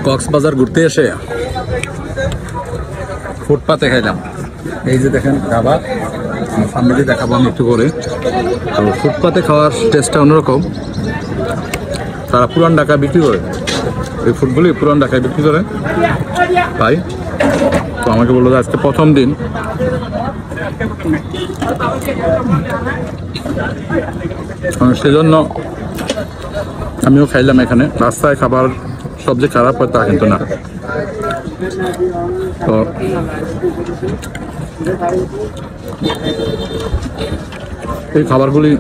কক্সবাজার ঘুরতে এসে ফুটপাতে খাইলাম। এই যে দেখেন ধাবা, সামনে দিয়ে দেখাবো আমি একটু করে। তো ফুটপাতে খাওয়ার টেস্টটা অন্যরকম। তারা পুরান ঢাকা বিক্রি করে, এই ফুডগুলি পুরান ঢাকায় বিক্রি করে তাই। তো আমাকে বললো যে আজকে প্রথম দিন, সেজন্য আমিও খাইলাম এখানে। রাস্তায় খাবার সব যে খারাপ হয় তা কিন্তু না। তো এই খাবারগুলি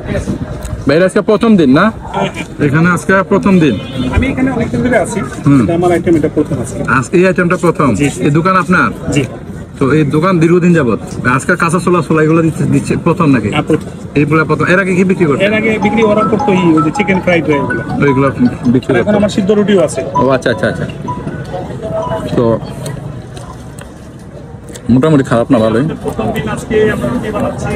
বাইরে আজকে প্রথম দিন না, এখানে আজকে প্রথম দিন। আমি এখানে অনেকদিন ধরে আছি, আমার আইটেম এটা প্রথম আছে। আজকে এই আইটেমটা প্রথম। এই দোকান আপনার? জি। তো এই দোকান দীর্ঘদিন যাবত আজকে কাঁচা ছোলা এগুলো দিচ্ছে প্রথম নাকি? এইগুলো প্রথম। এর আগে কি বিক্রি করতো? এর আগে বিক্রি ওরা করতো ওই যে চিকেন ফ্রাইড রাইস গুলো, ওইগুলো বিক্রি করতো। এখন আমার সিদ্ধ রুটিও আছে। ও আচ্ছা আচ্ছা আচ্ছা। তো মোটামুটি খারাপ না, ভালোই। প্রথম দিন আজকে আমরা রুটি বানাচ্ছি।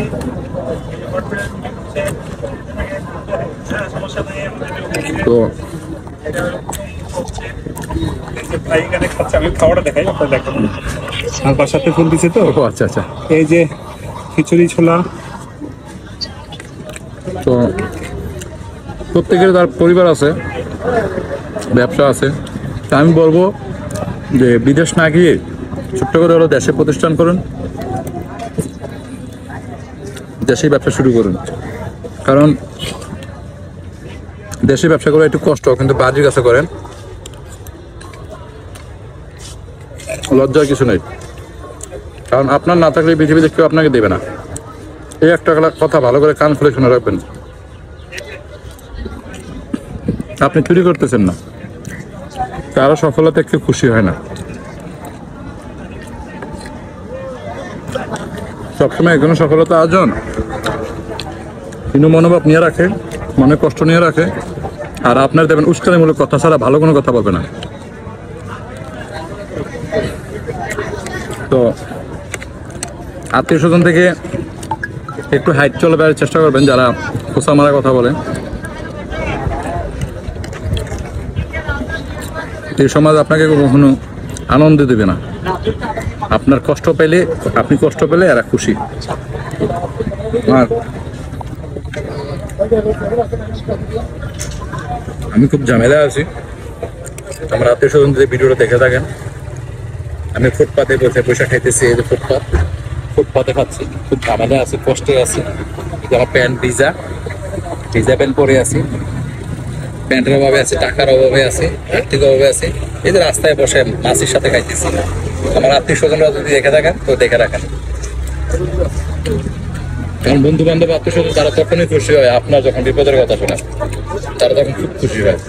তো আমি খাওয়াটা দেখাই, আপনার দেখেন আর বাসাতে ফুল দিচ্ছে তো। ও আচ্ছা আচ্ছা। এই যে খিচুড়ি ছোলা। তো প্রত্যেকের তার পরিবার আছে, ব্যবসা আছে। তা আমি বলবো যে বিদেশ না গিয়ে ছোট্ট করে হলো দেশে প্রতিষ্ঠান করুন, দেশেই ব্যবসা শুরু করুন। কারণ দেশে ব্যবসা করে একটু কষ্ট, কিন্তু বাড়ির কাছে করেন লজ্জার কিছু নেই। কারণ আপনার না থাকলে পৃথিবীতে কেউ আপনাকে দেবে না। এই একটা কথা ভালো করে কান খুলে শুনে রাখবেন। আপনি চুরি করতেছেন না, কারো সফলতা কেউ খুশি হয় না। সবসময় কোনো সফলতা আয়োজন কিন্তু মনোভাব নিয়ে রাখে, মনে কষ্ট নিয়ে রাখে। আর আপনার দেবেন উস্কানিমূলক কথা ছাড়া ভালো কোনো কথা বলবে না। তো আত্মীয় স্বজন থেকে একটু হাইট চলে বেড়ার চেষ্টা করবেন, যারা খোসা মারা কথা বলে। এই সমাজ আপনাকে কখনো আনন্দ দেবে না। আপনার কষ্ট পেলে, আপনি কষ্ট পেলে এরা খুশি। আর আমি খুব ঝামেলা আছি। আমার আত্মীয় স্বজন যদি ভিডিওটা দেখে থাকেন, আমি ফুটপাতে বসে পয়সা খাইতেছি। এই যে ফুটপাতে খাচ্ছি, খুব ঝামেলা আছে, কষ্টে আছি। আমার প্যান্ট ভিজা প্যান্ট পরে আছি, প্যান্টের অভাবে আছে, টাকার অভাবে আছে, আর্থিক অভাবে আছে। এই যে রাস্তায় বসে মাসির সাথে খাইতেছি। আমার আত্মীয় স্বজনরা যদি দেখে থাকেন তো দেখে রাখেন। কারণ বন্ধু বান্ধব আত্মীয় স্বজন তারা তখনই খুশি হয় আপনার যখন বিপদের কথা শোনে, তারা তখন খুব খুশি হয়।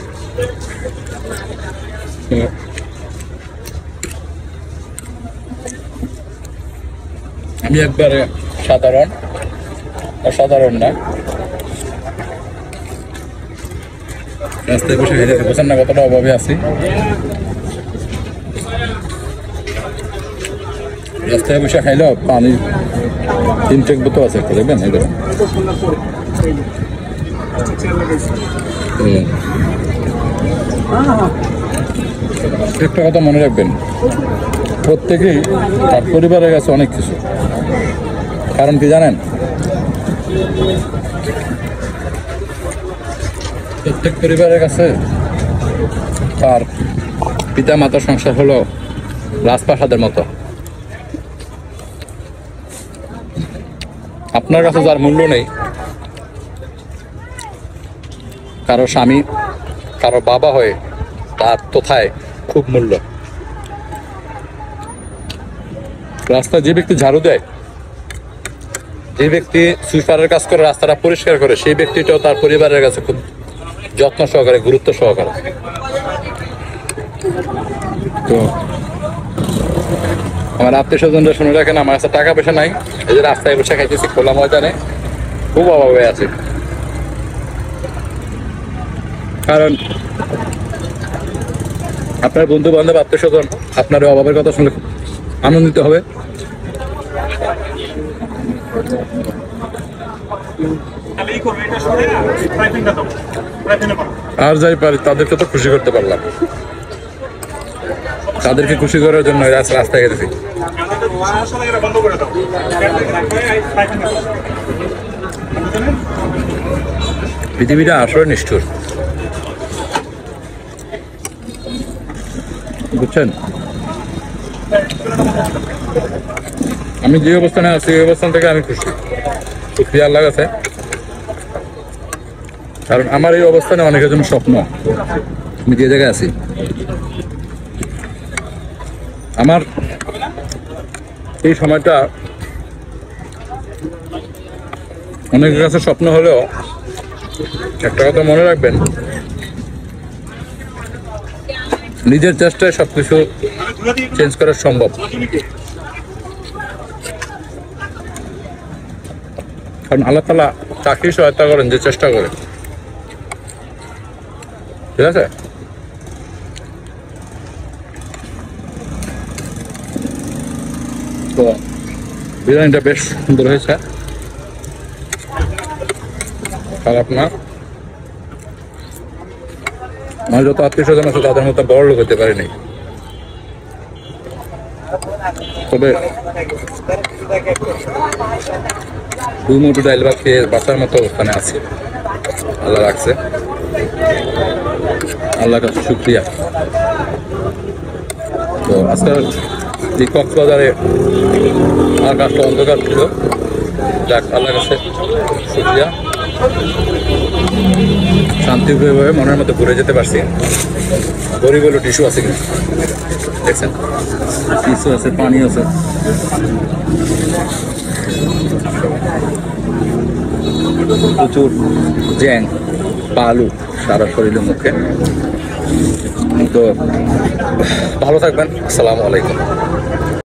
আমি একবারে অসাধারণ না, রাস্তায় বসে হেরে বোঝেন না কতটা অভাবে আছি। রাস্তায় বসে খাইলেও পানি 3 টেক বোতল আছে, একটা দেখবেন। এই দেখুন, একটা কথা মনে রাখবেন, প্রত্যেকেই তার পরিবারের কাছে অনেক কিছু। কারণ কি জানেন, প্রত্যেক পরিবারের কাছে তার পিতা মাতার সংসার হলো রাজপ্রাসাদের মতো। আপনার কাছে যার মূল্য নেই, কারো স্বামী, কারো বাবা হয়ে তার তথায় খুব মূল্য। রাস্তায় যে ব্যক্তি ঝাড়ু দেয়, যে ব্যক্তি সুইপারের কাজ করে, রাস্তাটা পরিষ্কার করে, সেই ব্যক্তিটাও তার পরিবারের কাছে খুব যত্ন সহকারে, গুরুত্ব সহকারে। তো আমার আত্মীয় স্বজনরা শুনে রাখেন, আমার কাছে টাকা পয়সা নাই, এই যে রাস্তায় বসে খাইতেছি খোলা ময়দানে, খুব অভাবে আছে। কারণ আপনার বন্ধু বান্ধব আত্মীয় স্বজন আপনার অভাবের কথা শুনলে আনন্দিত হবে। আর যাই পারি তাদেরকে তো খুশি করতে পারলাম। তাদেরকে খুশি করার জন্য রাস্তায় গেছি। পৃথিবীটা আসলে নিষ্ঠুর, বুঝছেন? আমি যে অবস্থানে আছি এই অবস্থান থেকে আমি খুশি, খুশি আল্লাহ কাছে। কারণ আমার এই অবস্থানে অনেকের জন্য স্বপ্ন, আমি যে জায়গায় আছি। আমার এই সময়টা অনেকের কাছে স্বপ্ন হলেও একটা কথা মনে রাখবেন, নিজের চেষ্টায় সবকিছু চেঞ্জ করা সম্ভব। কারণ আল্লাহ তাআলা তাকেই সহায়তা করেন যে চেষ্টা করে, ঠিক আছে? তো বিরিয়ানিটা বেশ সুন্দর হয়েছে, খারাপ না। আমার যত আত্মীয় স্বজন আছে তাদের মতো বড় লোক হতে পারিনি, তবে দুই মুঠো ডাইল ভাত খেয়ে বাঁচার মতো অবস্থানে আছে, আল্লাহ রাখছে, আল্লাহর কাছে শুকরিয়া। তো আজকে এই কক্সবাজারে আকাশটা অন্ধকার ছিল, যাক আল্লাহর কাছে শুকরিয়া, শান্তিভাবে মনের মতো ঘুরে যেতে পারছি। গরিব হলো টিস্যু আছে কিন্তু দেখছেন, টিস্যু আছে, পানি আছে। প্রচুর জ্যাং, বালু সারা শরীরে, মুখে। তো ভালো থাকবেন, আসসালামু আলাইকুম।